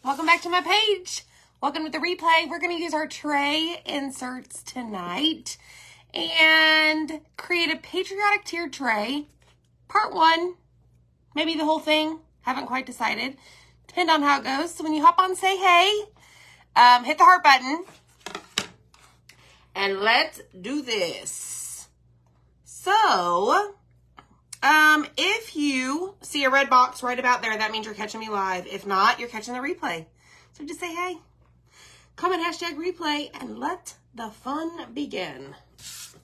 Welcome back to my page. Welcome to the replay. We're going to use our tray inserts tonight and create a patriotic tiered tray. Part 1, maybe the whole thing. Haven't quite decided. Depend on how it goes. So when you hop on, say hey. Hit the heart button. And let's do this. So, if you see a red box right about there, that means you're catching me live. If not, you're catching the replay. So just say hey. Comment hashtag replay and let the fun begin.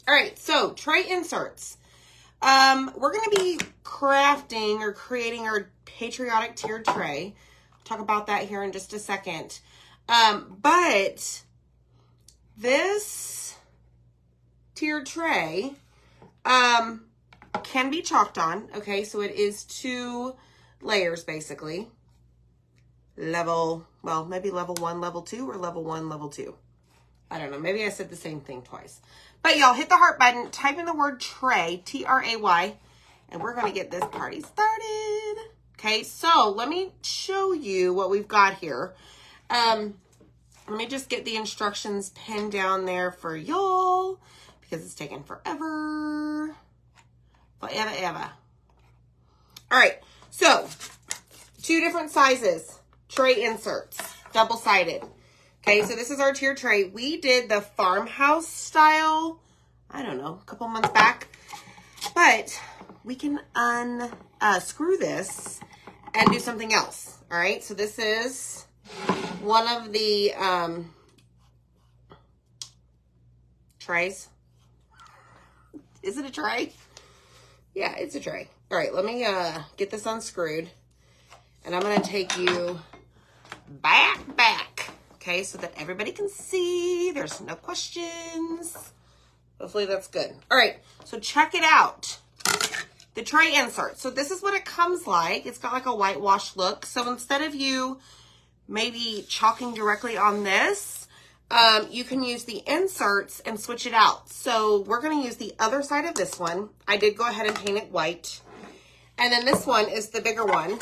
All right, so tray inserts. We're going to be crafting or creating our patriotic tiered tray. I'll talk about that here in just a second. But this tiered tray can be chalked on. Okay, so it is 2 layers basically. Maybe level 1, level 2, or level 1, level 2. I don't know. Maybe I said the same thing twice. But y'all hit the heart button, type in the word tray, T-R-A-Y, and we're going to get this party started. Okay, so let me show you what we've got here. Let me just get the instructions pinned down there for y'all because it's taking forever. Forever. All right, so 2 different sizes, tray inserts, double-sided. Okay, so this is our tiered tray. We did the farmhouse style, I don't know, a couple months back. But we can unscrew this and do something else. All right, so this is one of the trays. Is it a tray? Yeah, it's a tray. All right, let me get this unscrewed. And I'm going to take you back, okay, so that everybody can see. There's no questions. Hopefully that's good. All right, so check it out. The tray insert. So this is what it comes like. It's got like a whitewash look. So instead of you maybe chalking directly on this, you can use the inserts and switch it out. So we're going to use the other side of this one. I did go ahead and paint it white. And then this one is the bigger one.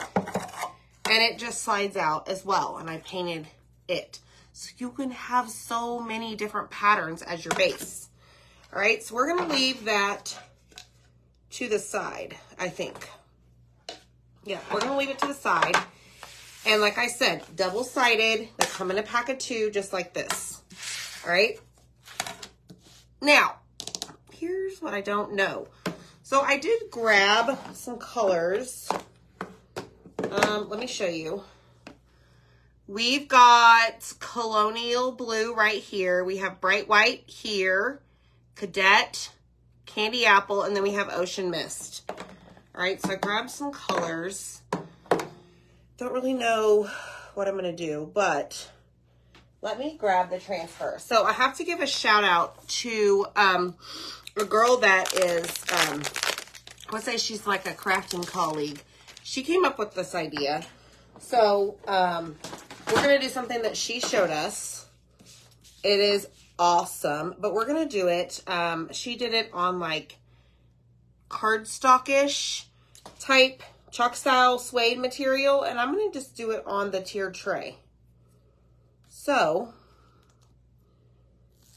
And it just slides out as well. And I painted it. So you can have so many different patterns as your base. All right, so we're going to leave that to the side, I think. Yeah, we're going to leave it to the side. And like I said, double-sided. They come in a pack of 2, just like this. All right? Now, here's what I don't know. So I did grab some colors. Let me show you. We've got colonial blue right here. We have bright white here, cadet, candy apple, and then we have ocean mist. All right, so I grabbed some colors. Don't really know what I'm going to do, but let me grab the transfer. So I have to give a shout out to a girl that is, I would say she's like a crafting colleague. She came up with this idea. So we're going to do something that she showed us. It is awesome, but we're going to do it. She did it on like cardstock-ish type chalk style suede material, and I'm going to just do it on the tiered tray. So,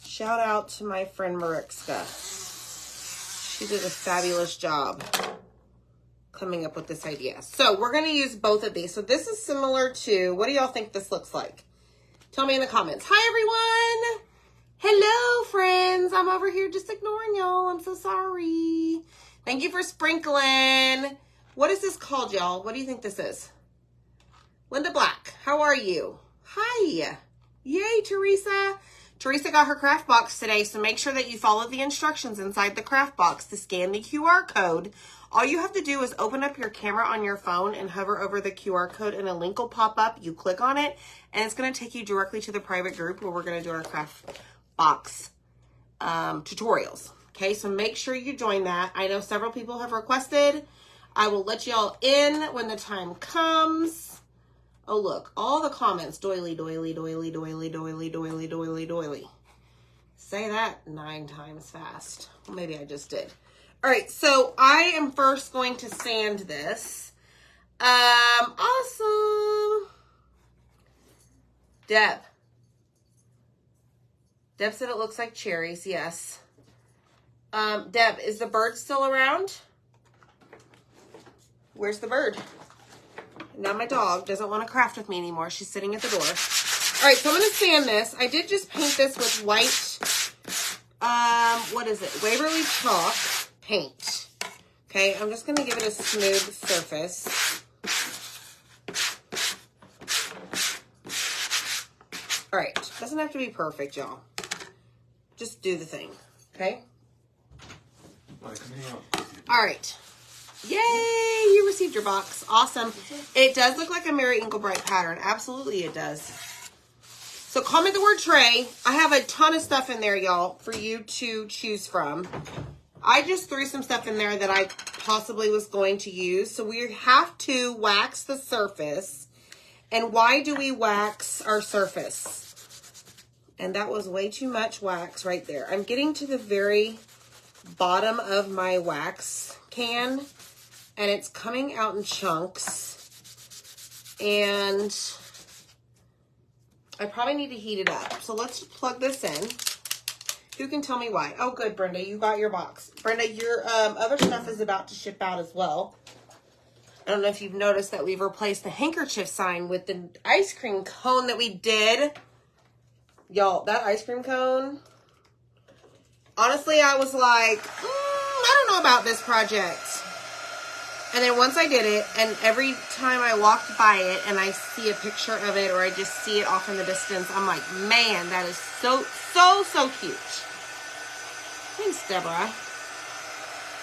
shout out to my friend Mariska. She did a fabulous job coming up with this idea. So, we're going to use both of these. So, this is similar to, what do y'all think this looks like? Tell me in the comments. Hi, everyone. Hello, friends. I'm over here just ignoring y'all. I'm so sorry. Thank you for sprinkling. What is this called, y'all? What do you think this is? Linda Black, how are you? Hi. Yay, Teresa. Teresa got her craft box today, so make sure that you follow the instructions inside the craft box to scan the QR code. All you have to do is open up your camera on your phone and hover over the QR code, and a link will pop up. You click on it, and it's going to take you directly to the private group where we're going to do our craft box tutorials. Okay, so make sure you join that. I know several people have requested. I will let y'all in when the time comes. Oh, look, all the comments. Doily, doily, doily, doily, doily, doily, doily, doily. Say that 9 times fast. Well, maybe I just did. All right, so I am first going to sand this. Awesome. Deb. Deb said it looks like cherries. Yes. Deb, is the bird still around? Where's the bird? Now my dog doesn't want to craft with me anymore. She's sitting at the door. All right, so I'm going to sand this. I did just paint this with white, what is it? Waverly chalk paint. Okay, I'm just going to give it a smooth surface. All right, doesn't have to be perfect, y'all. Just do the thing, okay? All right. Yay, you received your box. Awesome. It does look like a Mary Inglebright pattern. Absolutely it does. So comment the word tray. I have a ton of stuff in there, y'all, for you to choose from. I just threw some stuff in there that I possibly was going to use. So we have to wax the surface. And why do we wax our surface? And that was way too much wax right there. I'm getting to the very bottom of my wax can, and it's coming out in chunks. And I probably need to heat it up. So let's plug this in. Who can tell me why? Oh, good, Brenda, you got your box. Brenda, your other stuff is about to ship out as well. I don't know if you've noticed that we've replaced the handkerchief sign with the ice cream cone that we did. Y'all, that ice cream cone, honestly, I was like, I don't know about this project. And then once I did it, and every time I walked by it and I see a picture of it or I just see it off in the distance, I'm like, man, that is so cute. Thanks, Deborah.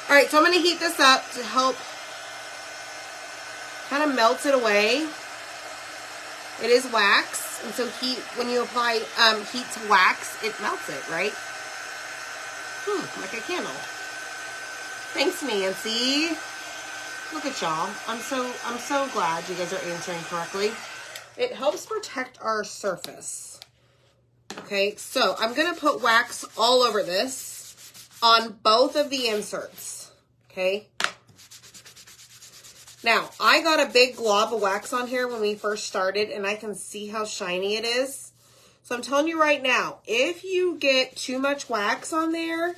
All right, so I'm going to heat this up to help kind of melt it away. It is wax, and so heat, when you apply heat to wax, it melts it, right? Like a candle. Thanks, Nancy. Look at y'all. I'm so glad you guys are answering correctly. It helps protect our surface. Okay, so I'm gonna put wax all over this on both of the inserts. Okay. Now, I got a big glob of wax on here when we first started, and I can see how shiny it is. So I'm telling you right now, if you get too much wax on there,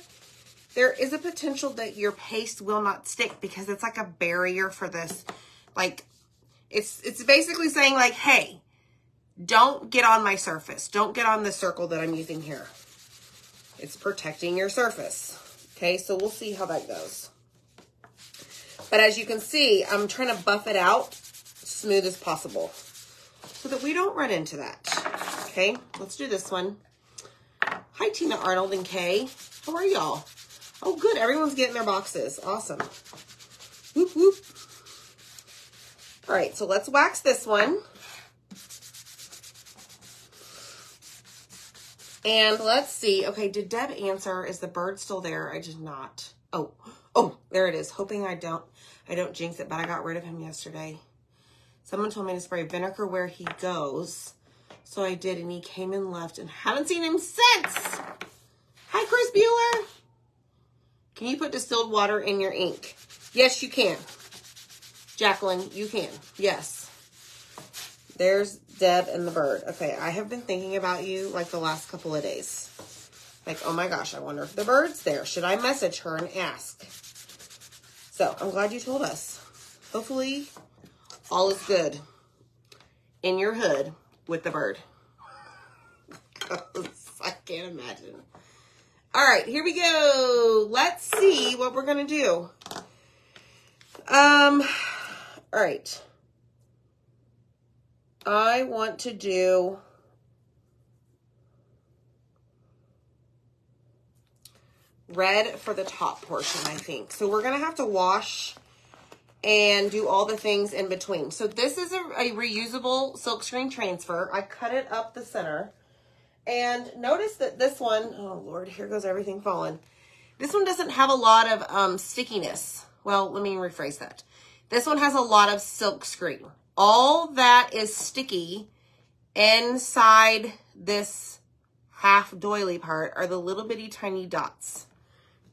there is a potential that your paste will not stick because it's like a barrier for this. Like, it's basically saying like, hey, don't get on my surface. Don't get on the circle that I'm using here. It's protecting your surface. Okay, so we'll see how that goes. But as you can see, I'm trying to buff it out smooth as possible so that we don't run into that. Okay, let's do this one. Hi, Tina Arnold and Kay. How are y'all? Oh, good. Everyone's getting their boxes. Awesome. Whoop, whoop. All right, so let's wax this one. And let's see. Okay, did Deb answer? Is the bird still there? I did not. Oh, there it is. Hoping I don't jinx it, but I got rid of him yesterday. Someone told me to spray vinegar where he goes. So I did, and he came and left, and haven't seen him since. Hi, Chris Bueller. Can you put distilled water in your ink? Yes, you can. Jacqueline, you can. Yes. There's Deb and the bird. Okay, I have been thinking about you like the last couple of days. Like, oh my gosh, I wonder if the bird's there. Should I message her and ask? So, I'm glad you told us. Hopefully, all is good in your hood with the bird. I can't imagine. All right, here we go. Let's see what we're going to do. All right. I want to do red for the top portion, I think. So we're going to have to wash and do all the things in between. So this is a reusable silkscreen transfer. I cut it up the center. And notice that this one, oh Lord, here goes everything falling. This one doesn't have a lot of stickiness. Well, let me rephrase that. This one has a lot of silkscreen. All that is sticky inside this half doily part are the little bitty tiny dots.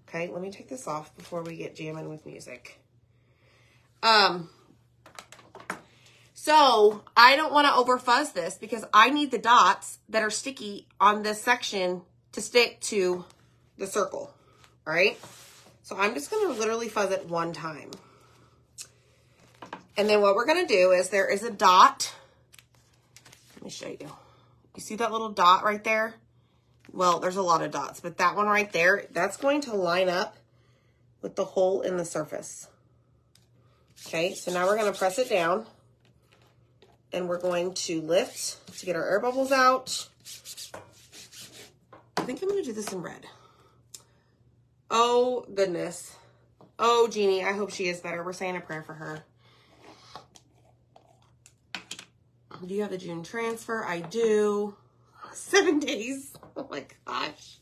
Okay, let me take this off before we get jamming with music. So I don't want to over fuzz this because I need the dots that are sticky on this section to stick to the circle. All right. So I'm just going to literally fuzz it one time. And then what we're going to do is there is a dot. Let me show you. You see that little dot right there? Well, there's a lot of dots, but that one right there, that's going to line up with the hole in the surface. Okay, so now we're going to press it down and we're going to lift to get our air bubbles out. I think I'm going to do this in red. Oh, goodness. Oh, Jeannie, I hope she is better. We're saying a prayer for her. Do you have the June transfer? I do. 7 days. Oh my gosh.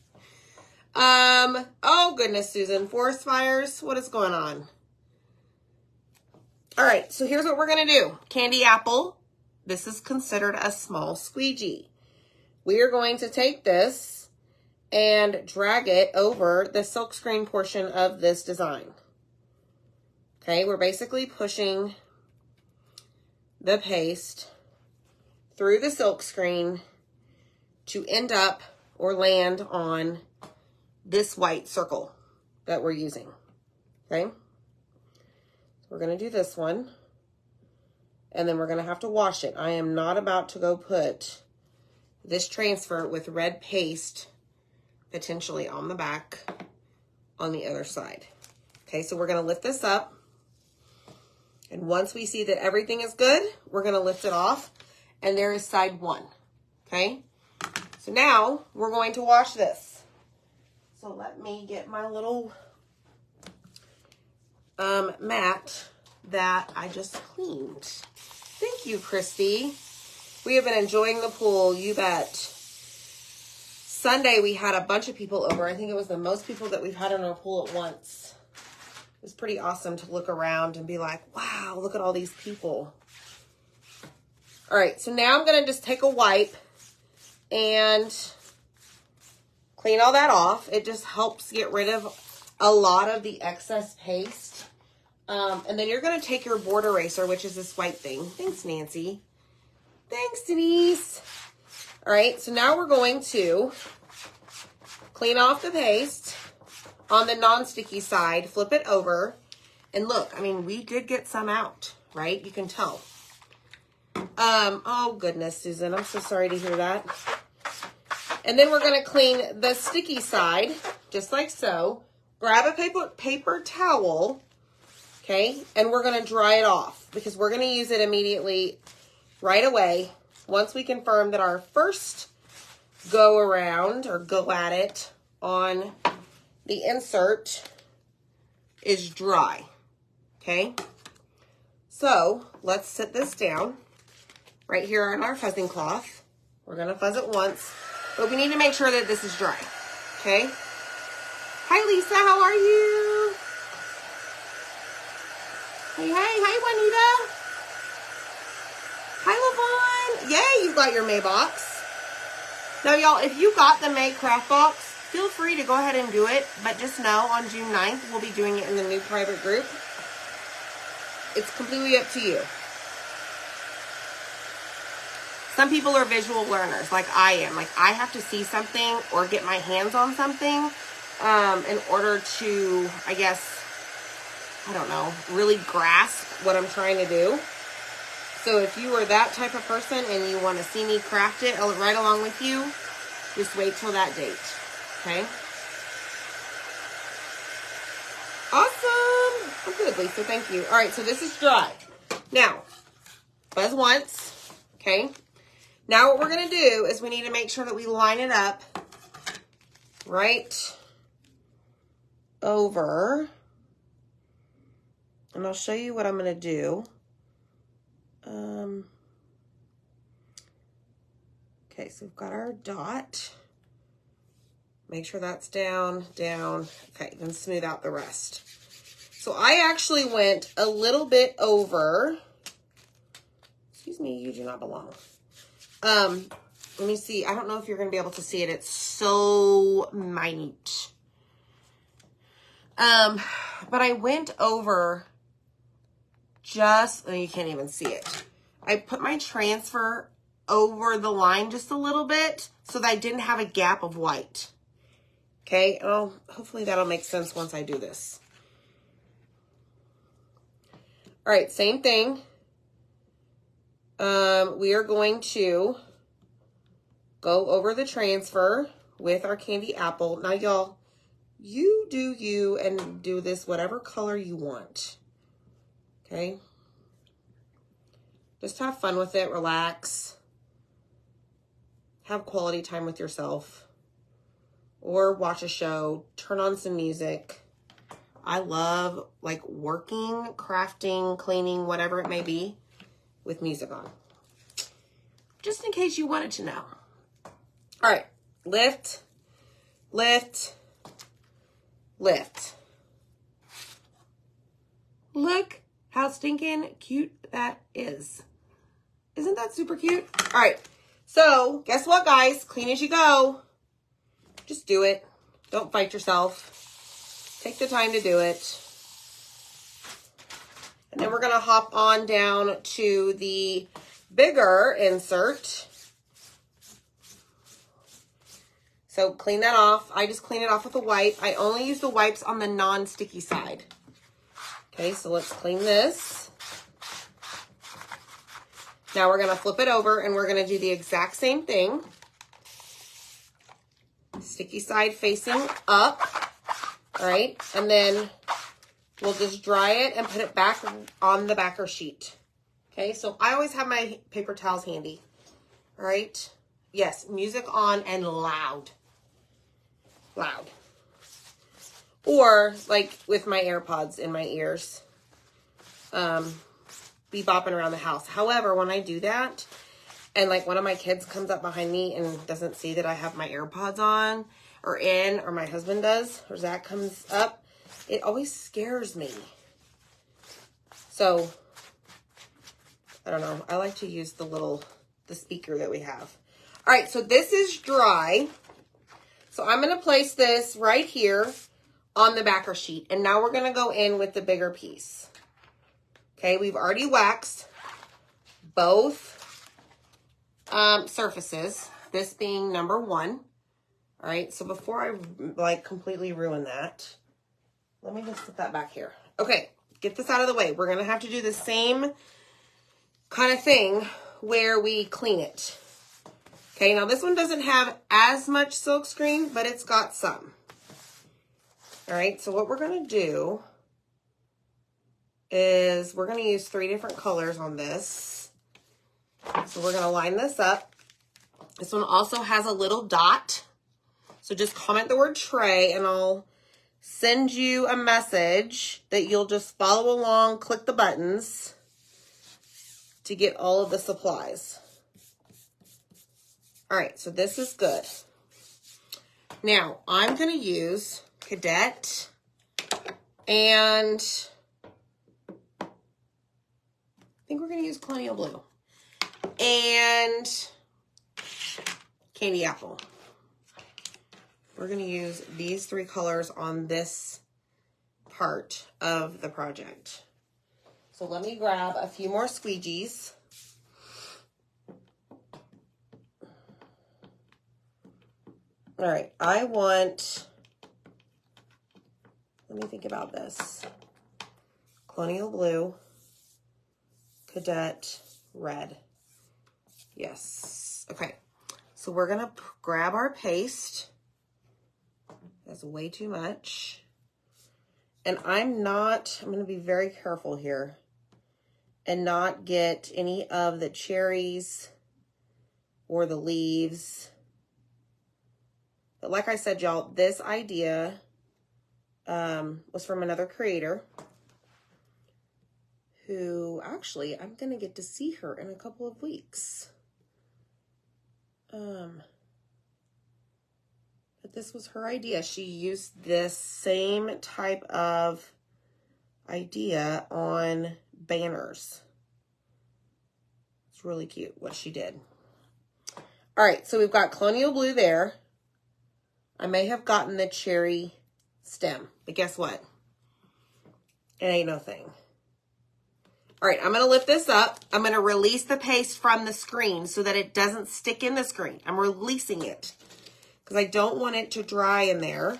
Oh goodness, Susan. Forest fires. What is going on? All right, so here's what we're going to do. Candy apple. This is considered a small squeegee. We are going to take this and drag it over the silkscreen portion of this design. Okay, we're basically pushing the paste through the silkscreen to end up or land on this white circle that we're using. Okay, so we're going to do this one, and then we're going to have to wash it. I am not about to go put this transfer with red paste potentially on the back on the other side. Okay, so we're going to lift this up, and once we see that everything is good, we're going to lift it off, and there is side one. Okay, so now we're going to wash this. So let me get my little mat that I just cleaned. Thank you, Christy. We have been enjoying the pool, you bet. Sunday we had a bunch of people over. I think it was the most people that we've had in our pool at once. It was pretty awesome to look around and be like, wow, look at all these people. All right, so now I'm going to just take a wipe and clean all that off. It just helps get rid of a lot of the excess paste. And then you're going to take your board eraser, which is this white thing. Thanks, Nancy. Thanks, Denise. All right, so now we're going to clean off the paste on the non-sticky side, flip it over, and look, I mean, we did get some out, right? You can tell. Oh goodness, Susan, I'm so sorry to hear that. And then we're going to clean the sticky side, just like so. Grab a paper towel, okay, and we're going to dry it off because we're going to use it immediately right away once we confirm that our first go around or go at it on the insert is dry, okay? So let's set this down right here on our fuzzing cloth. We're going to fuzz it once, but we need to make sure that this is dry, okay? Hi, Lisa. How are you? Hey, hi, Juanita. Hi, Lavon. Yay, you've got your May box. Now, y'all, if you got the May craft box, feel free to go ahead and do it, but just know on June 9th, we'll be doing it in the new private group. It's completely up to you. Some people are visual learners like I am. Like, I have to see something or get my hands on something in order to, I guess, I don't know, really grasp what I'm trying to do. So if you are that type of person and you want to see me craft it right along with you, just wait till that date, okay? Awesome. Oh, good, Lisa. Thank you. All right, so this is dry. Now, fuzz once, okay? Now what we're going to do is we need to make sure that we line it up right over. And I'll show you what I'm going to do. Okay, so we've got our dot. Make sure that's down, down. Okay, then smooth out the rest. So I actually went a little bit over. Excuse me, you do not belong. Let me see. I don't know if you're going to be able to see it. It's so minute. But I went over just, oh, you can't even see it. I put my transfer over the line just a little bit so that I didn't have a gap of white. Okay, oh, hopefully that'll make sense once I do this. All right, same thing. We are going to go over the transfer with our candy apple. Now, y'all, you do you and do this whatever color you want. Okay? Just have fun with it, relax. Have quality time with yourself. Or watch a show, turn on some music. I love like working, crafting, cleaning, whatever it may be with music on. Just in case you wanted to know. All right, lift, lift, lift. Look how stinking cute that is. Isn't that super cute? All right, so guess what, guys? Clean as you go. Just do it. Don't fight yourself. Take the time to do it. And then we're going to hop on down to the bigger insert. So clean that off. I just clean it off with a wipe. I only use the wipes on the non-sticky side. Okay, so let's clean this. Now we're going to flip it over and we're going to do the exact same thing. Sticky side facing up. All right, and then we'll just dry it and put it back on the backer sheet. Okay, so I always have my paper towels handy. All right. Yes, music on and loud. Loud. Or like with my AirPods in my ears. Be bopping around the house. However, when I do that, and like one of my kids comes up behind me and doesn't see that I have my AirPods on or in, or my husband does, or Zach comes up, it always scares me. So, I don't know. I like to use the speaker that we have. All right, so this is dry. So I'm going to place this right here on the backer sheet. And now we're going to go in with the bigger piece. Okay, we've already waxed both surfaces, this being number 1. All right, so before I like completely ruin that, let me just put that back here. Okay, get this out of the way. We're going to have to do the same kind of thing where we clean it. Okay, now this one doesn't have as much silk screen, but it's got some. All right, so what we're going to do is we're going to use 3 different colors on this. So we're going to line this up. This one also has a little dot. So just comment the word tray and I'll send you a message that you'll just follow along, click the buttons to get all of the supplies. All right, so this is good. Now, I'm going to use Cadet and I think we're going to use Colonial Blue and Candy Apple. We're going to use these 3 colors on this part of the project. So let me grab a few more squeegees. All right, I want, let me think about this. Colonial Blue, Cadet, Red. Yes, okay. So we're gonna grab our paste. That's way too much. And I'm gonna be very careful here and not get any of the cherries or the leaves. But like I said, y'all, this idea was from another creator who actually I'm going to get to see her in a couple of weeks. But this was her idea. She used this same type of idea on banners. It's really cute what she did. All right, so we've got Colonial Blue there. I may have gotten the cherry stem, but guess what? It ain't no thing. All right, I'm going to lift this up. I'm going to release the paste from the screen so that it doesn't stick in the screen. I'm releasing it because I don't want it to dry in there.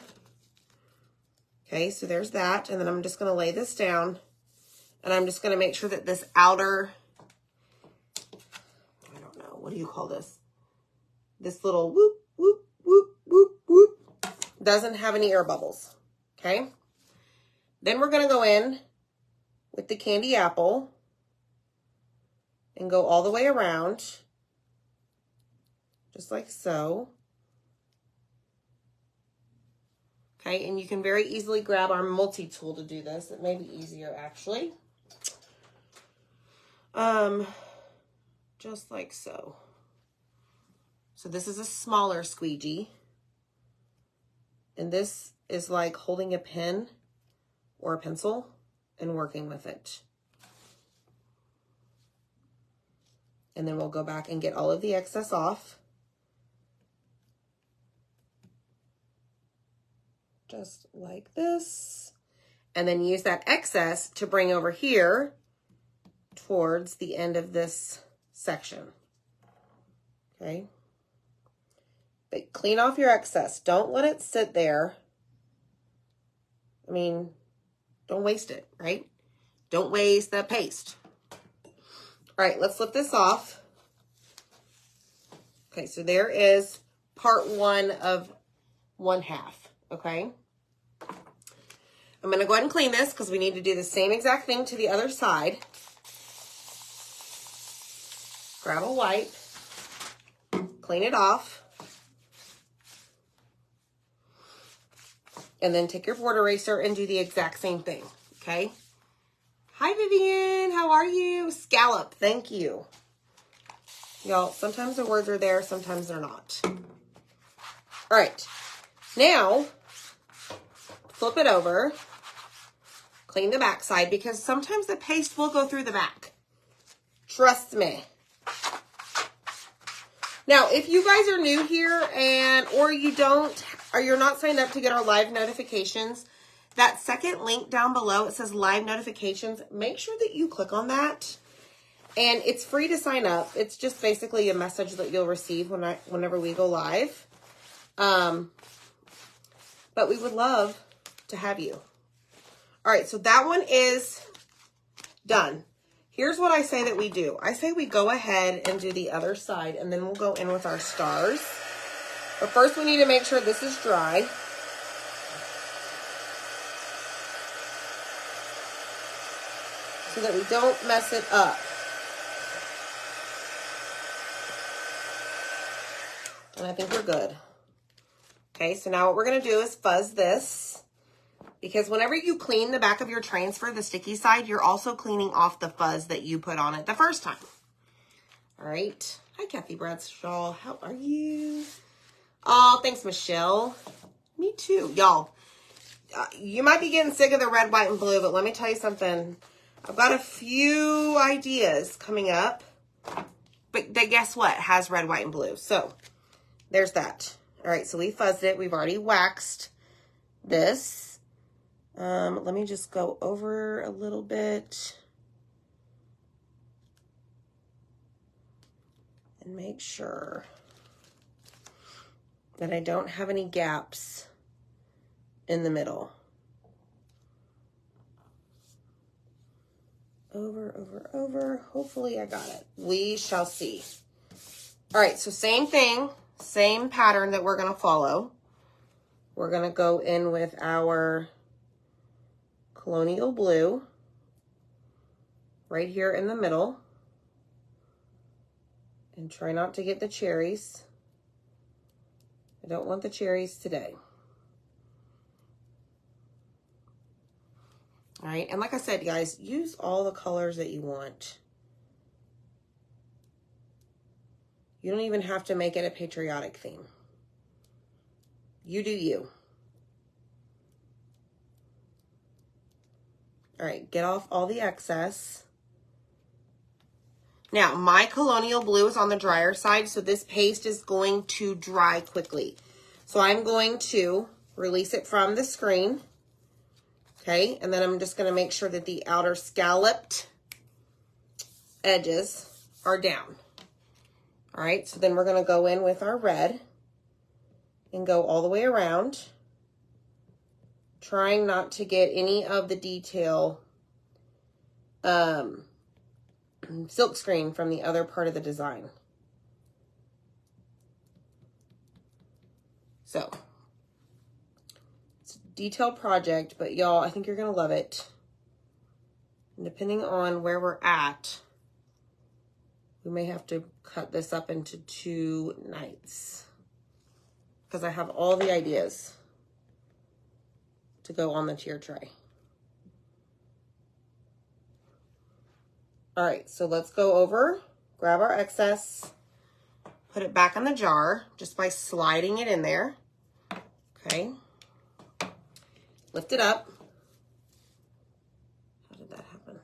Okay, so there's that. And then I'm just going to lay this down. And I'm just going to make sure that this outer, I don't know, what do you call this? This little whoop, whoop, whoop, whoop, whoop, doesn't have any air bubbles. Okay. Then we're going to go in with the candy apple and go all the way around, just like so. Okay, and you can very easily grab our multi-tool to do this. It may be easier, actually. Just like so. So this is a smaller squeegee. And this is like holding a pen or a pencil and working with it. And then we'll go back and get all of the excess off. Just like this. And then use that excess to bring over here towards the end of this section. Okay. But clean off your excess. Don't let it sit there. I mean, don't waste it, right? Don't waste the paste. All right, let's lift this off. Okay, so there is part 1 of 1/2, okay? I'm going to go ahead and clean this because we need to do the same exact thing to the other side. Grab a wipe, clean it off, and then take your board eraser and do the exact same thing, okay? Hi, Vivian. How are you? Scallop. Thank you. Y'all, sometimes the words are there, sometimes they're not. All right. Now, flip it over. Clean the back side because sometimes the paste will go through the back. Trust me. Now, if you guys are new here or you're not signed up to get our live notifications, that second link down below, it says live notifications. Make sure that you click on that. And it's free to sign up. It's just basically a message that you'll receive whenever we go live. But we would love to have you. All right, so that one is done. Here's what I say that we do. I say we go ahead and do the other side, and then we'll go in with our stars. But first, we need to make sure this is dry. So that we don't mess it up. And I think we're good. Okay, so now what we're going to do is fuzz this. Because whenever you clean the back of your transfer, the sticky side, you're also cleaning off the fuzz that you put on it the first time. All right. Hi, Kathy Bradshaw. How are you? Oh, thanks, Michelle. Me too. Y'all, you might be getting sick of the red, white, and blue, but let me tell you something. I've got a few ideas coming up. But guess what? It has red, white, and blue. So, there's that. All right, so we fuzzed it. We've already waxed this. Let me just go over a little bit and make sure that I don't have any gaps in the middle. Over, over, over. Hopefully I got it. We shall see. All right, so same thing, same pattern that we're going to follow. We're going to go in with our colonial blue right here in the middle and try not to get the cherries. I don't want the cherries today. All right, and like I said, guys, use all the colors that you want. You don't even have to make it a patriotic theme. You do you. All right, get off all the excess. Now, my colonial blue is on the drier side, so this paste is going to dry quickly. So I'm going to release it from the screen. Okay, and then I'm just going to make sure that the outer scalloped edges are down. All right, so then we're going to go in with our red and go all the way around, trying not to get any of the detail silk screen from the other part of the design. So, it's a detailed project, but y'all, I think you're going to love it. And depending on where we're at, we may have to cut this up into 2 nights because I have all the ideas to go on the tier tray. All right, so let's go over, grab our excess, put it back in the jar just by sliding it in there. Okay. Lift it up. How did that happen?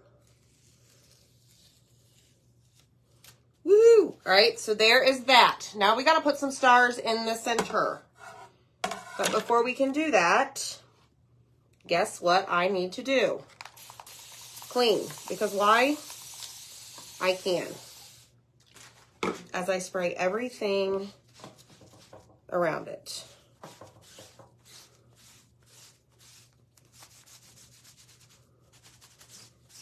Woo! All right, so there is that. Now we got to put some stars in the center. But before we can do that, guess what I need to do? Clean. Because why? I can. As I spray everything around it.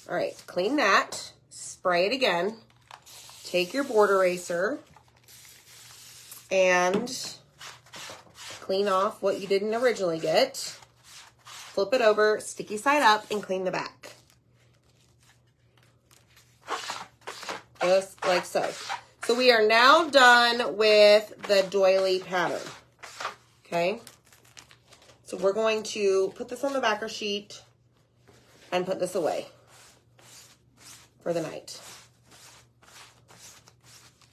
All right, clean that. Spray it again. Take your board eraser and clean off what you didn't originally get. Flip it over, sticky side up, and clean the back. Just like so. So we are now done with the doily pattern. Okay? So we're going to put this on the backer sheet and put this away for the night.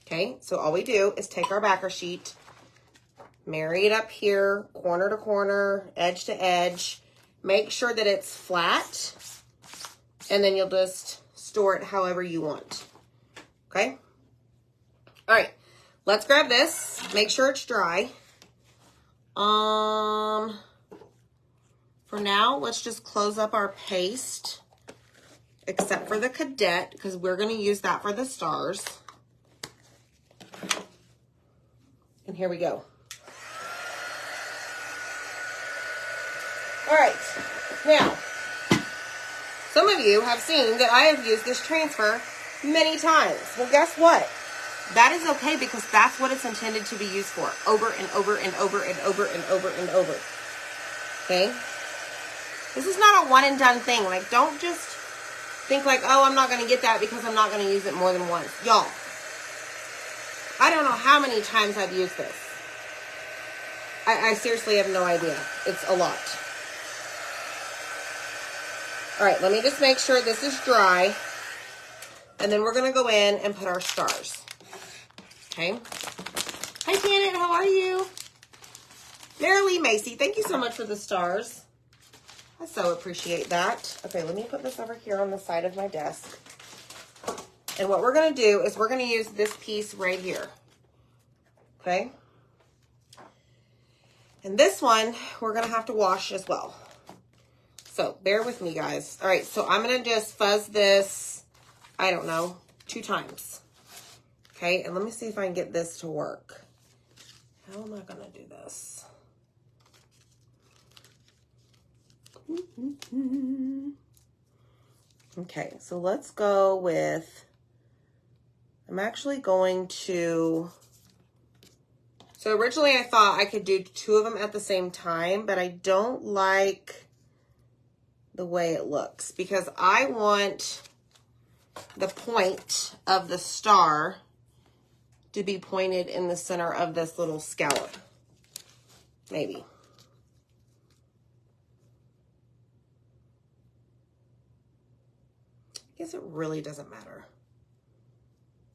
Okay, so all we do is take our backer sheet, marry it up here, corner to corner, edge to edge. Make sure that it's flat, and then you'll just store it however you want. Okay? All right, let's grab this. Make sure it's dry. For now, let's just close up our paste, except for the cadet, because we're going to use that for the stars. And here we go. All right, now, some of you have seen that I have used this transfer many times. Well, guess what? That is okay because that's what it's intended to be used for. Over and over and over and over and over and over. Okay? This is not a one and done thing. Like, don't just think like, oh, I'm not going to get that because I'm not going to use it more than once. Y'all, I don't know how many times I've used this. I seriously have no idea. It's a lot. All right, let me just make sure this is dry. And then we're going to go in and put our stars. Okay. Hi, Janet. How are you? Marilee Macy, thank you so much for the stars. I so appreciate that. Okay, let me put this over here on the side of my desk. And what we're going to do is we're going to use this piece right here. Okay. And this one, we're going to have to wash as well. So bear with me, guys. All right, so I'm going to just fuzz this, I don't know, 2 times. Okay, and let me see if I can get this to work. How am I going to do this? Okay, so let's go with, I'm actually going to, so originally I thought I could do 2 of them at the same time, but I don't like the way it looks because I want the point of the star to be pointed in the center of this little scallop. Maybe. I guess it really doesn't matter.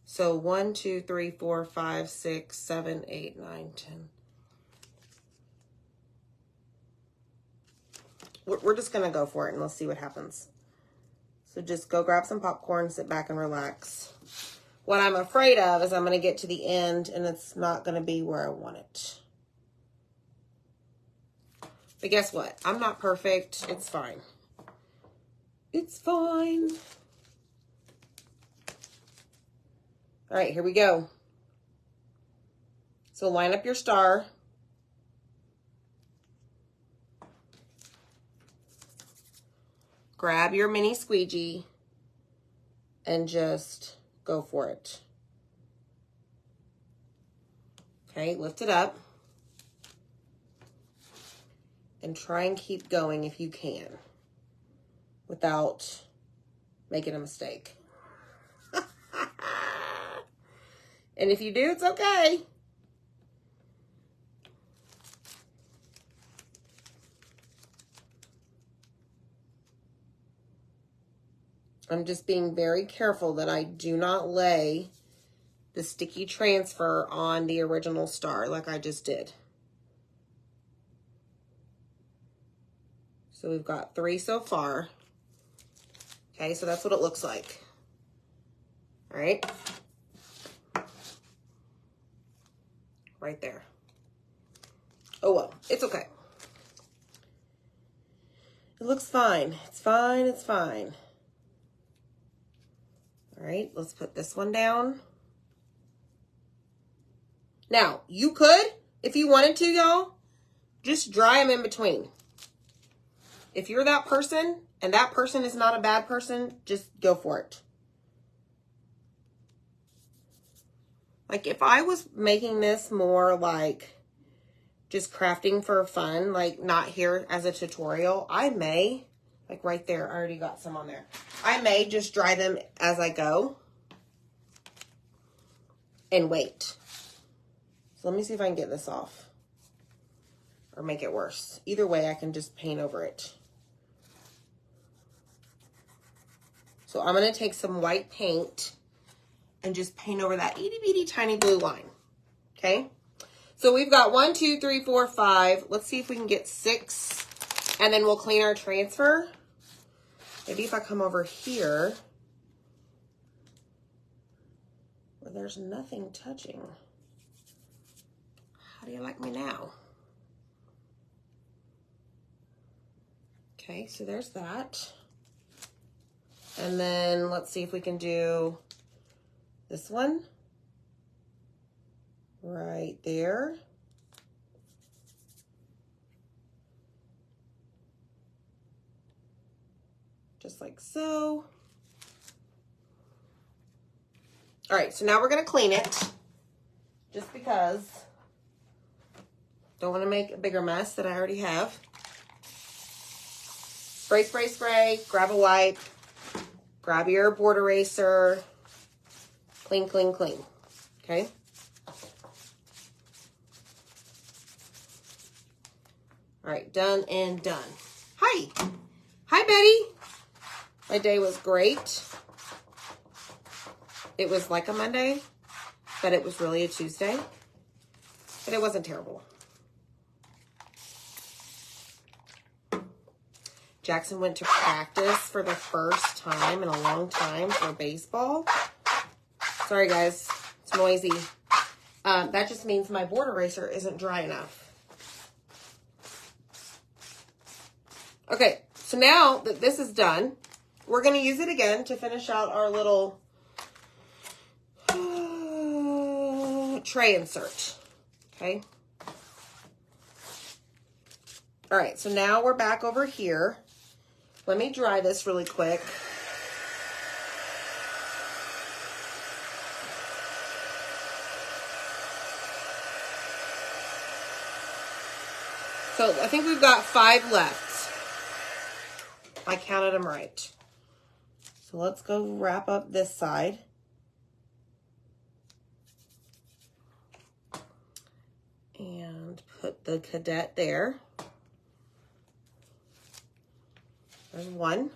So 1, 2, 3, 4, 5, 6, 7, 8, 9, 10. We're just going to go for it and let's see what happens. So just go grab some popcorn, sit back and relax. What I'm afraid of is I'm going to get to the end and it's not going to be where I want it. But guess what? I'm not perfect. It's fine. It's fine. All right, here we go. So line up your star. Grab your mini squeegee and just go for it. Okay, lift it up. And try and keep going if you can without making a mistake. And if you do, it's okay. I'm just being very careful that I do not lay the sticky transfer on the original star like I just did. So we've got 3 so far. Okay, so that's what it looks like. All right. Right there. Oh well, it's okay. It looks fine. It's fine, it's fine. All right, let's put this one down. Now, you could, if you wanted to, y'all, just dry them in between. If you're that person, and that person is not a bad person, just go for it. Like, if I was making this more like just crafting for fun, like not here as a tutorial, I may, like right there, I already got some on there. I may just dry them as I go and wait. So let me see if I can get this off or make it worse. Either way, I can just paint over it. So I'm going to take some white paint and just paint over that itty bitty tiny blue line. Okay. So we've got 1, 2, 3, 4, 5. Let's see if we can get 6 and then we'll clean our transfer. Maybe if I come over here where there's nothing touching. How do you like me now? Okay, so there's that. And then let's see if we can do this one right there. Just like so. All right, so now we're gonna clean it just because don't want to make a bigger mess that I already have. Spray, spray, spray, grab a wipe, grab your board eraser, clean, clean, clean, okay? All right, done and done. Hi. Hi, Betty. My day was great. It was like a Monday, but it was really a Tuesday. But it wasn't terrible. Jackson went to practice for the first time in a long time for baseball. Sorry, guys. It's noisy. That just means my board eraser isn't dry enough. Okay, so now that this is done, we're going to use it again to finish out our little tray insert. Okay. All right, so now we're back over here. Let me dry this really quick. So I think we've got 5 left. I counted them right. So let's go wrap up this side. And put the cadet there. There's 1.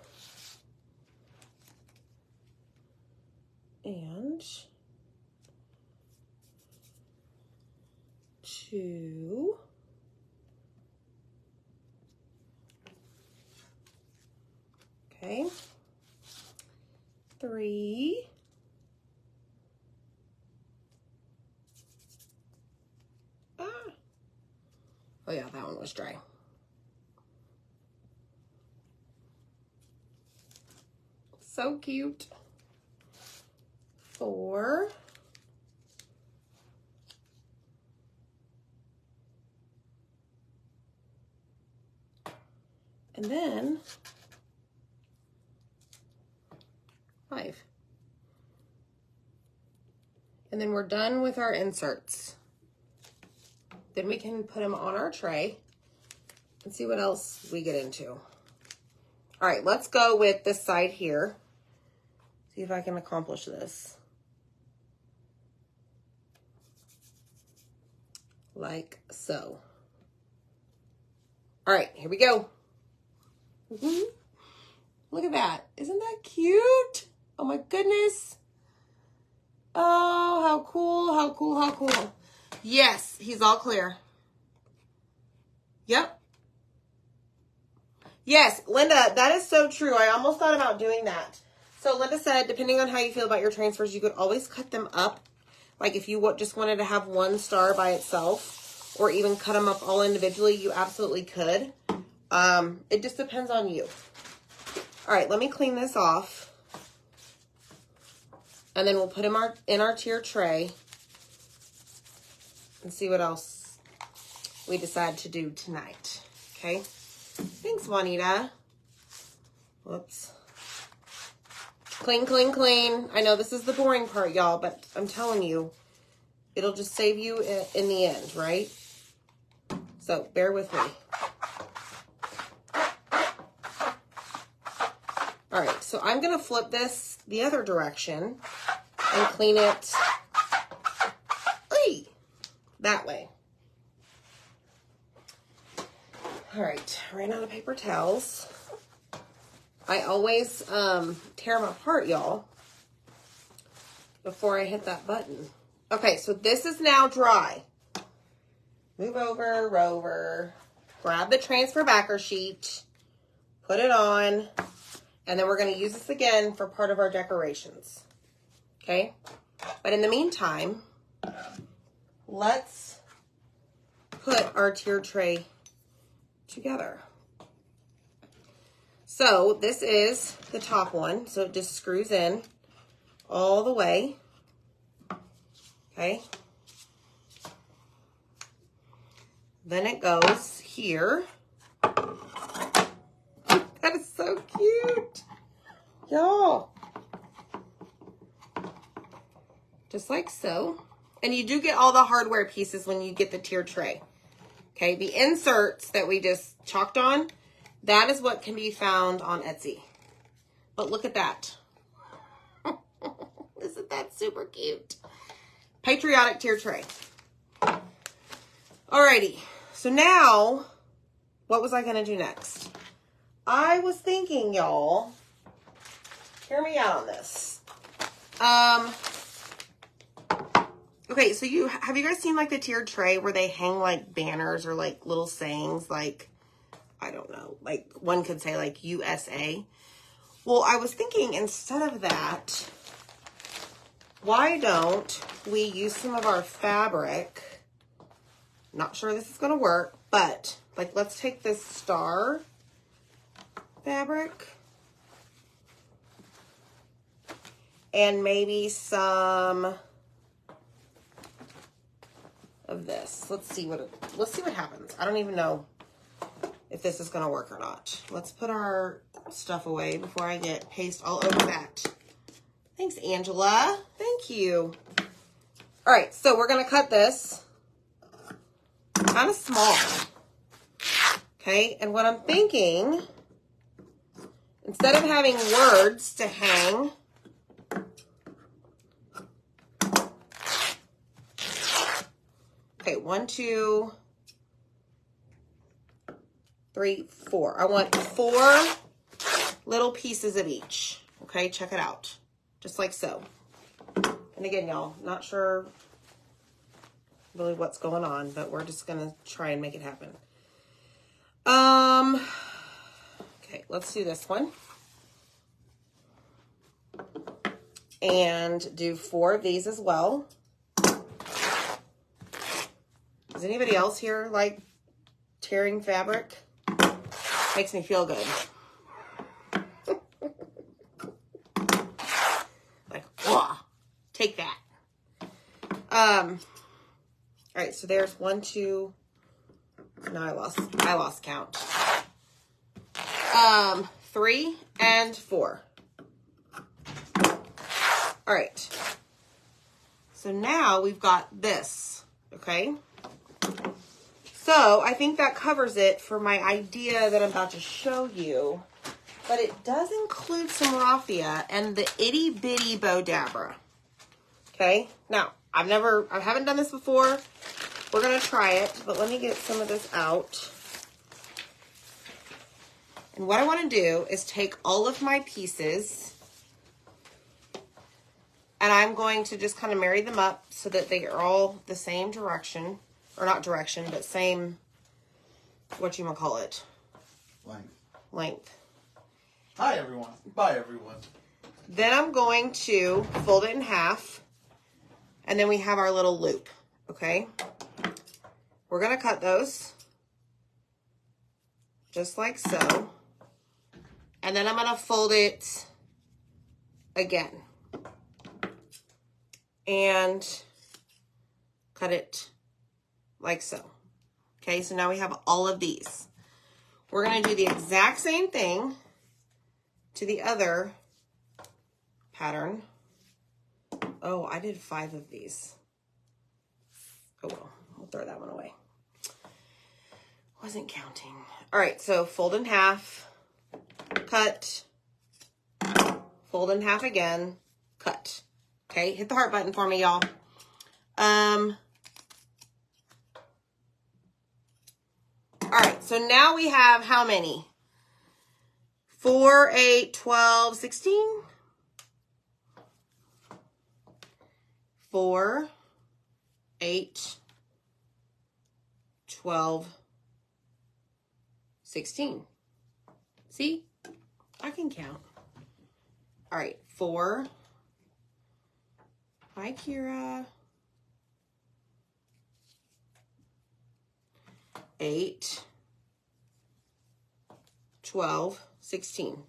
And 2. Okay. 3. Oh yeah, that one was dry. 'So cute. 4. And then 5. And then we're done with our inserts. Then we can put them on our tray and see what else we get into. All right, let's go with this side here. See if I can accomplish this. Like so. All right, here we go. Look at that. Isn't that cute? Oh my goodness. Oh, how cool, how cool, how cool. Yes, he's all clear. Yep. Yes, Linda, that is so true. I almost thought about doing that. So Linda said, depending on how you feel about your transfers, you could always cut them up. Like if you just wanted to have one star by itself, or even cut them up all individually, you absolutely could. It just depends on you. All right, let me clean this off. And then we'll put them in our tier tray and see what else we decide to do tonight. Okay? Thanks, Juanita. Whoops. Clean, clean, clean. I know this is the boring part, y'all, but I'm telling you, it'll just save you in the end, right? So bear with me. All right, so I'm going to flip this the other direction and clean it that way. All right, ran out of paper towels. I always tear them apart, y'all, before I hit that button. Okay, so this is now dry. Move over, Rover. Grab the transfer backer sheet. Put it on. And then we're going to use this again for part of our decorations. Okay? But in the meantime, let's put our tier tray together. So this is the top one. So it just screws in all the way. Okay. Then it goes here. That is so cute. Y'all. Just like so. And you do get all the hardware pieces when you get the tier tray. Okay, the inserts that we just chalked on, that is what can be found on Etsy. But look at that. Isn't that super cute? Patriotic tier tray. Alrighty. So now, what was I going to do next? I was thinking, y'all, hear me out on this. Okay, so have you guys seen like the tiered tray where they hang like banners or like little sayings like, I don't know, like one could say like USA. Well, I was thinking instead of that, why don't we use some of our fabric? Not sure this is going to work, but like let's take this star fabric and maybe some of this. Let's see what happens. I don't even know if this is going to work or not. Let's put our stuff away before I get paste all over that. Thanks, Angela. Thank you. All right, so we're going to cut this kind of small. Okay, and what I'm thinking, instead of having words to hang, okay, 1, 2, 3, 4. I want 4 little pieces of each. Okay, check it out. Just like so. And again, y'all, not sure really what's going on, but we're just going to try and make it happen. Okay, let's do this one. And do 4 of these as well. Does anybody else here like tearing fabric? Makes me feel good. Like, whoa, take that. All right, so there's 1, 2. No, I lost count. 3 and 4. All right. So now we've got this, okay? So I think that covers it for my idea that I'm about to show you. But it does include some raffia and the itty bitty bow dabra. Okay, now I haven't done this before. We're gonna try it, but let me get some of this out. And what I want to do is take all of my pieces and I'm going to just kind of marry them up so that they are all the same direction, or not direction, but same, what you want to call it? Length. Hi, everyone. Bye, everyone. Then I'm going to fold it in half, and then we have our little loop, okay? We're going to cut those, just like so. And then I'm going to fold it again. And cut it like so. Okay, so now we have all of these. We're going to do the exact same thing to the other pattern. Oh, I did 5 of these. Oh well, we'll throw that one away. Wasn't counting. All right, so fold in half, cut, fold in half again, cut. Okay, hit the heart button for me, y'all. All right, so now we have how many? 4, 8, 12, 16? 4, 8, 12, 16. See? I can count. All right, 4. Hi, Kira. 8, 12, 16.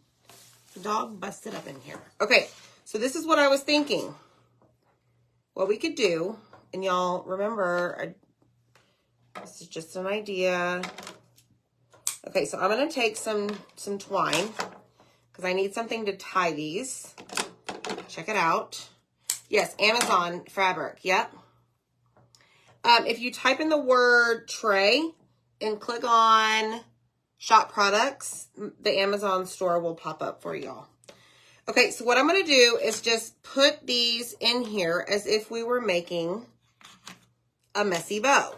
The dog busted up in here. Okay, so this is what I was thinking. What we could do, and y'all remember, this is just an idea. Okay, so I'm going to take some twine because I need something to tie these. Check it out. Yes, Amazon fabric. Yep. If you type in the word tray and click on shop products, the Amazon store will pop up for y'all. Okay, so what I'm going to do is just put these in here as if we were making a messy bow.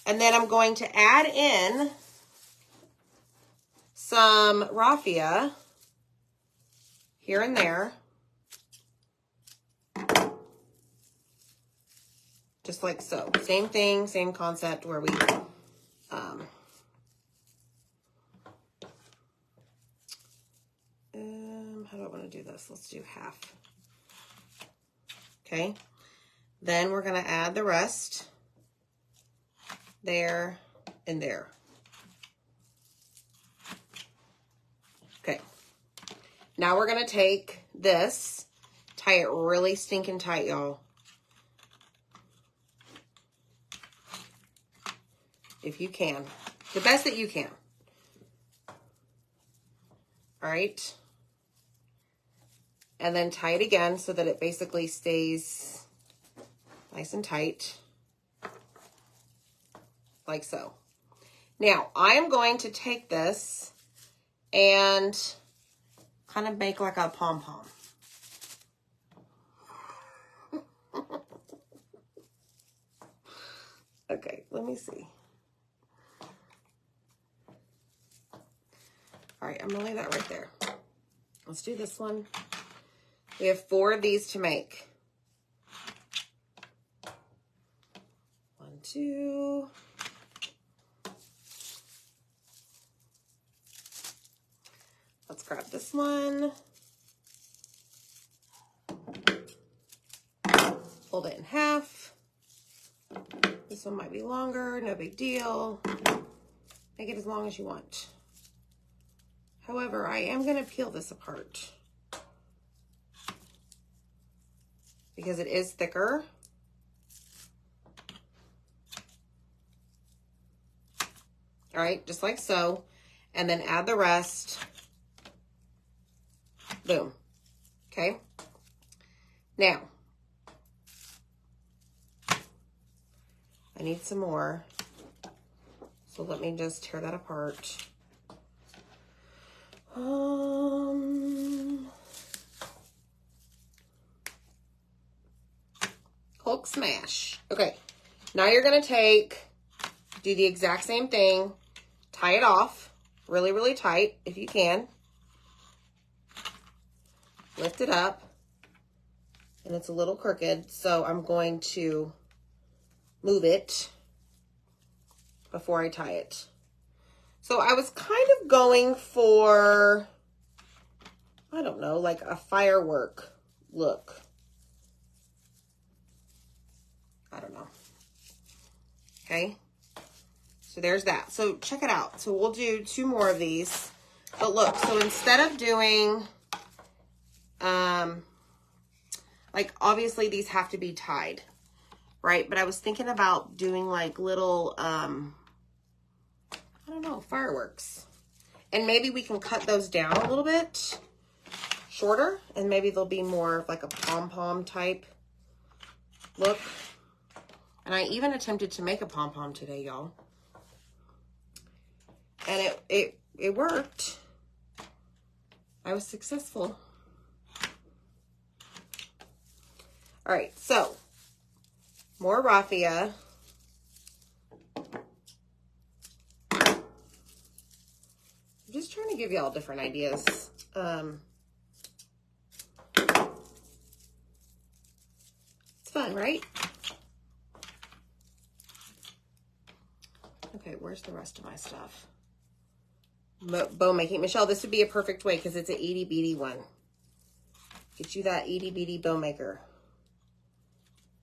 And then I'm going to add in some raffia here and there. Just like so. Same thing, same concept where we how do I want to do this? Let's do half. Okay. Then we're going to add the rest there and there. Okay. Now we're going to take this, tie it really stinking tight, y'all. If you can. The best that you can. All right. And then tie it again so that it basically stays nice and tight. Like so. Now, I am going to take this and kind of make like a pom-pom. Okay, let me see. All right, I'm gonna leave that right there. Let's do this one. We have 4 of these to make. 1, 2. Let's grab this one. Fold it in half. This one might be longer, no big deal. Make it as long as you want. However, I am going to peel this apart because it is thicker. All right, just like so. and then add the rest. Boom. Okay. Now, I need some more. So let me just tear that apart. Hulk smash. Okay. Now you're going to do the exact same thing. Tie it off really, really tight if you can. Lift it up. And it's a little crooked, so I'm going to move it before I tie it. So I was kind of going for, I don't know, like a firework look. I don't know. Okay. So there's that. So check it out. So we'll do 2 more of these. But look, so instead of doing, like obviously these have to be tied, right? But I was thinking about doing like little, I don't know, fireworks. And maybe we can cut those down a little bit shorter, and maybe they'll be more of like a pom-pom type look. And I even attempted to make a pom-pom today, y'all. And it worked. I was successful. All right, so more raffia. I'm just trying to give y'all different ideas. It's fun, right? Okay, where's the rest of my stuff? Bow making. Michelle, this would be a perfect way because it's an itty bitty one. Get you that itty bitty bow maker.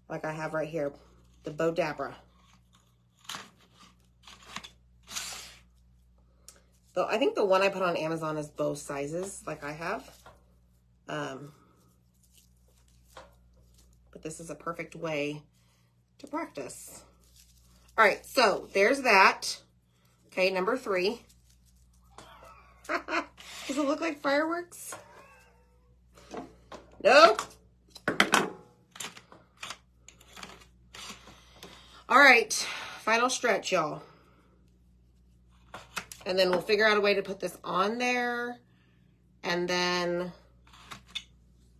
Like I have right here. The Bow Dabra. So I think the one I put on Amazon is both sizes, like I have. But this is a perfect way to practice. All right, so there's that. Okay, number 3. Does it look like fireworks? Nope. All right, final stretch, y'all. And then we'll figure out a way to put this on there. And then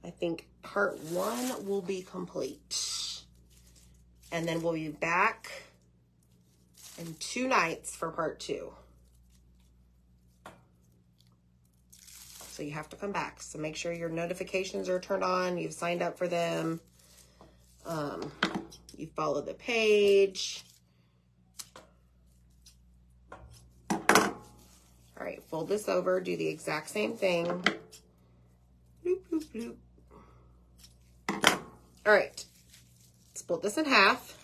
I think part 1 will be complete. And then we'll be back in 2 nights for part 2. So you have to come back. So make sure your notifications are turned on. You've signed up for them. You follow the page. All right, fold this over. Do the exact same thing. Bloop, bloop, bloop. All right. Split this in half.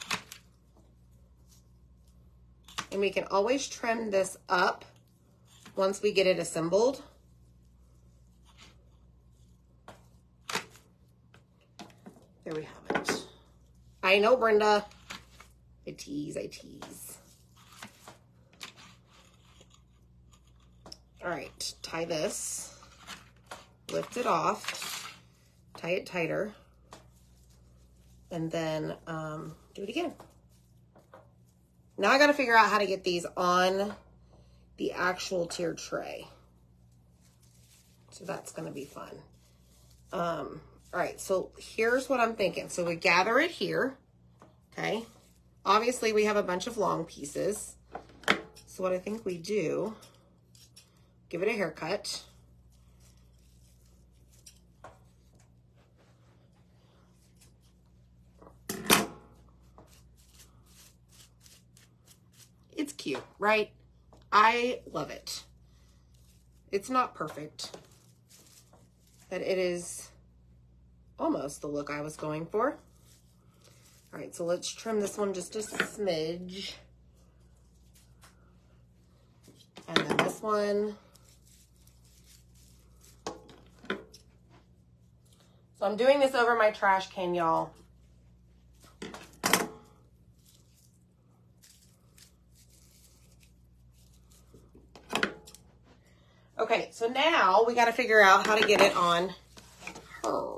And we can always trim this up once we get it assembled. There we have it. I know, Brenda. I tease. All right, tie this. Lift it off. Tie it tighter. And then do it again. Now I got to figure out how to get these on the actual tier tray. So that's going to be fun. All right, so here's what I'm thinking. So we gather it here, okay? Obviously, we have a bunch of long pieces. So what I think we do, give it a haircut. It's cute, right? I love it. It's not perfect, but it is almost the look I was going for. All right, so let's trim this one just a smidge. And then this one. So I'm doing this over my trash can, y'all. Okay, so now we got to figure out how to get it on her.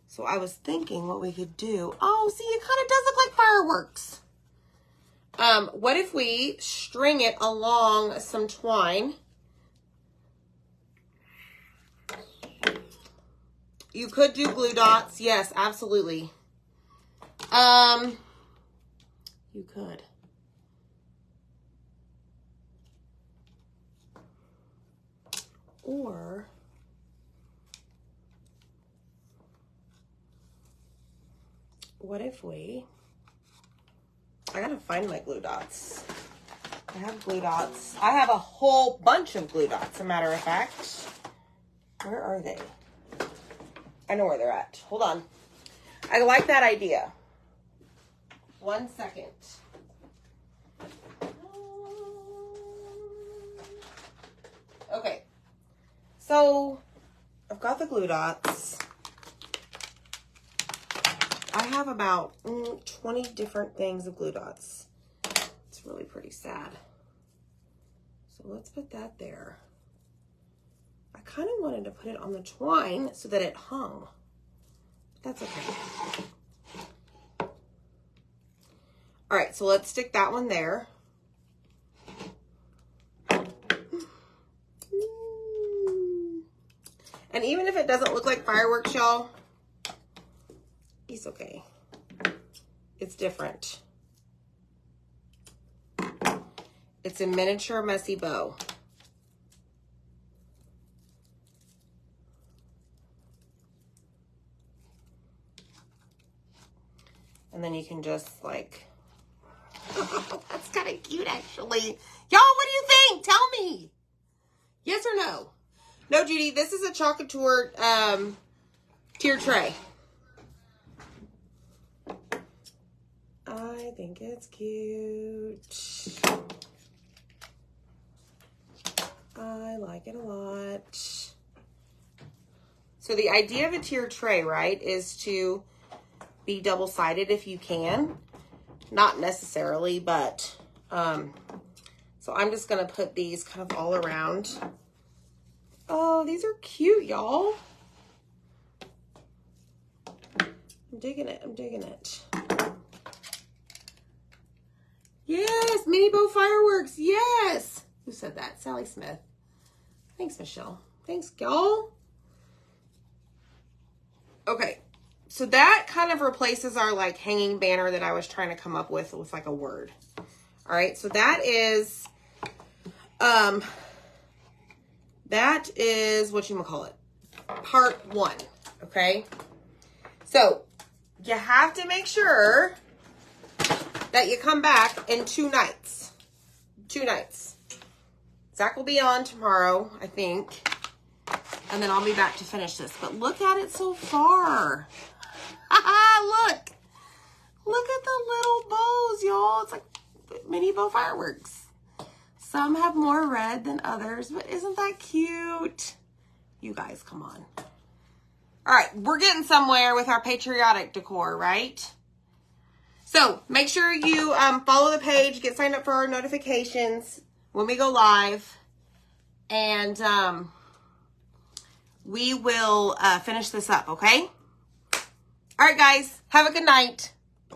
So I was thinking what we could do. Oh, see, it kind of does look like fireworks. What if we string it along some twine? You could do glue dots. Yes, absolutely. You could. Or what if we, I gotta find my glue dots. I have glue dots. I have a whole bunch of glue dots, as a matter of fact. Where are they? I know where they're at. Hold on. I like that idea. 1 second. Okay. So, I've got the glue dots. I have about 20 different things of glue dots. It's really pretty sad. So let's put that there. I kind of wanted to put it on the twine so that it hung. But that's okay. All right, so let's stick that one there. And even if it doesn't look like fireworks, y'all, it's okay. It's different. It's a miniature messy bow. And then you can just like, that's kind of cute actually. Y'all, what do you think? Tell me. Yes or no? No, Judy, this is a chocolate tier tray. I think it's cute. I like it a lot. So the idea of a tier tray, right, is to be double-sided if you can. Not necessarily, but so I'm just gonna put these kind of all around. Oh, these are cute, y'all. I'm digging it. I'm digging it. Yes, mini bow fireworks. Yes. Who said that? Sally Smith. Thanks, Michelle. Thanks, y'all. Okay. So that kind of replaces our like hanging banner that I was trying to come up with like a word. All right. So that is whatchamacallit, part 1. Okay. So you have to make sure that you come back in 2 nights. 2 nights. Zach will be on tomorrow, I think. And then I'll be back to finish this. But look at it so far. Look. Look at the little bows, y'all. It's like mini bow fireworks. Some have more red than others, but isn't that cute? You guys, come on. All right, we're getting somewhere with our patriotic decor, right? So make sure you follow the page, get signed up for our notifications when we go live, and we will finish this up, okay? All right, guys, have a good night.